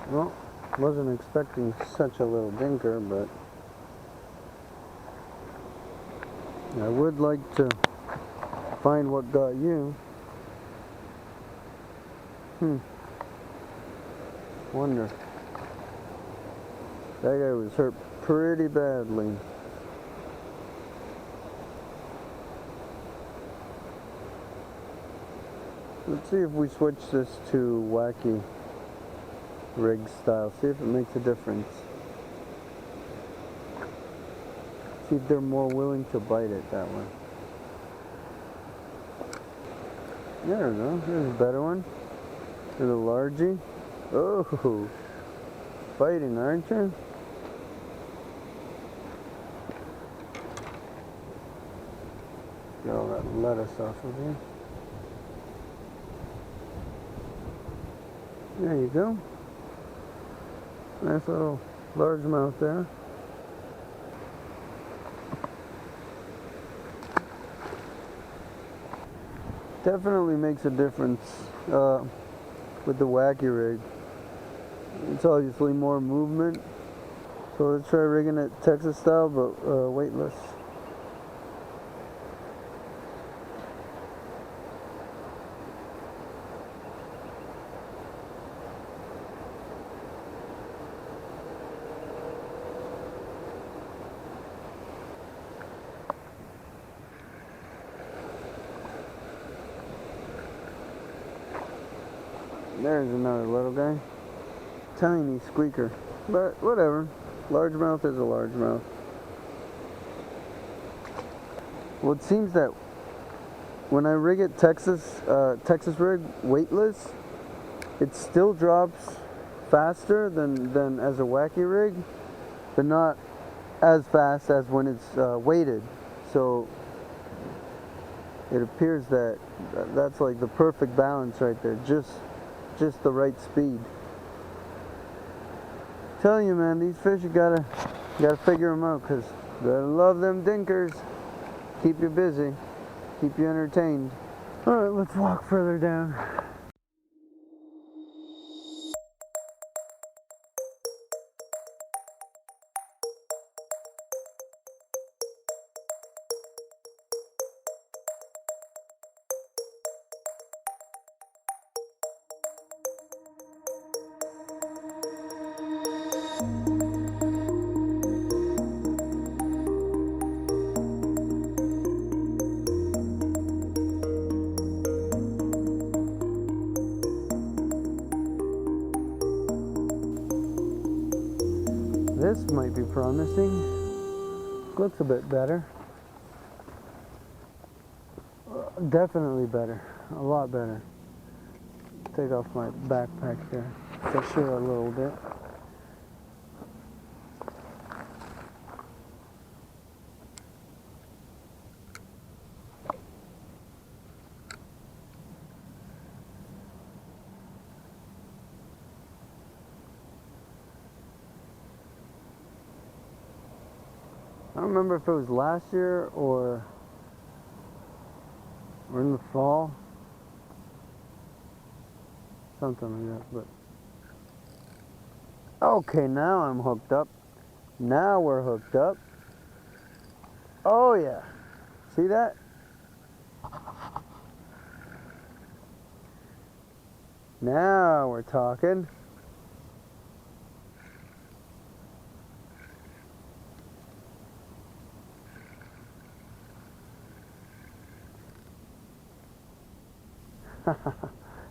Well, wasn't expecting such a little dinker, but I would like to find what got you. Wonder. That guy was hurt pretty badly. Let's see if we switch this to wacky rig style. See if it makes a difference. See if they're more willing to bite it that way. There we go. There's a better one. There's a largie. Oh, fighting, aren't you? Get all that lettuce off of here. There you go. Nice little largemouth there. Definitely makes a difference with the wacky rig. It's obviously more movement. So let's try rigging it Texas style, but weightless. There's another little guy. Tiny squeaker. But whatever. Largemouth is a largemouth. Well, it seems that when I rig it Texas rig weightless, it still drops faster than as a wacky rig, but not as fast as when it's weighted. So it appears that that's like the perfect balance right there. Just the right speed. I'm telling you, man, these fish, you gotta figure them out, because you gotta love them dinkers. Keep you busy, keep you entertained. All right, let's walk further down. This might be promising. Looks a bit better. Definitely better. A lot better. Take off my backpack here to show a little bit. I don't remember if it was last year or in the fall. Something like that, but okay, now I'm hooked up. Now we're hooked up. Oh yeah. See that? Now we're talking.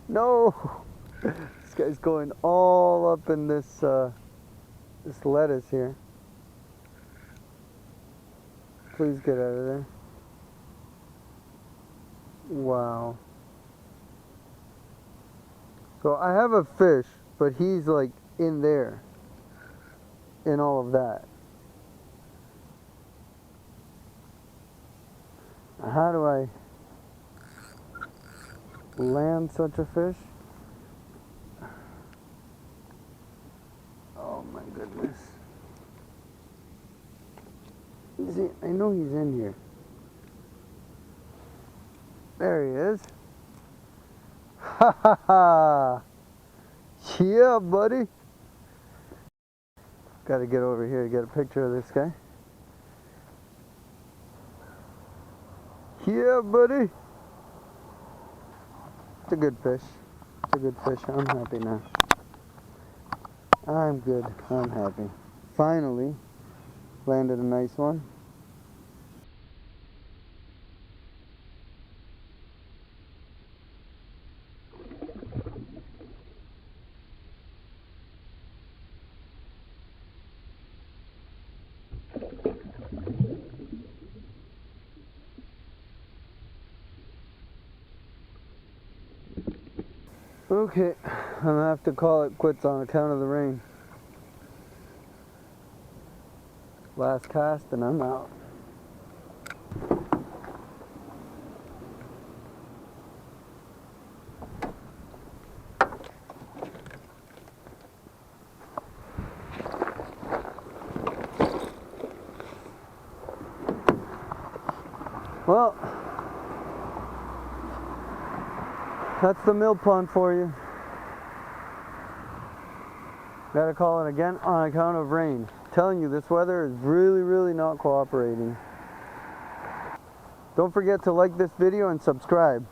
No! This guy's going all up in this this lettuce here. Please get out of there. Wow. So I have a fish, but he's like in there, in all of that. How do I land such a fish? Oh my goodness. Is he? I know he's in here. There he is. Ha ha ha! Yeah, buddy. Got to get over here to get a picture of this guy. Yeah, buddy. It's a good fish. It's a good fish. I'm happy now. I'm good. I'm happy. Finally landed a nice one. Okay, I'm gonna have to call it quits on account of the rain. Last cast and I'm out. Well, that's the mill pond for you. Gotta call it again on account of rain. Telling you, this weather is really not cooperating. Don't forget to like this video and subscribe.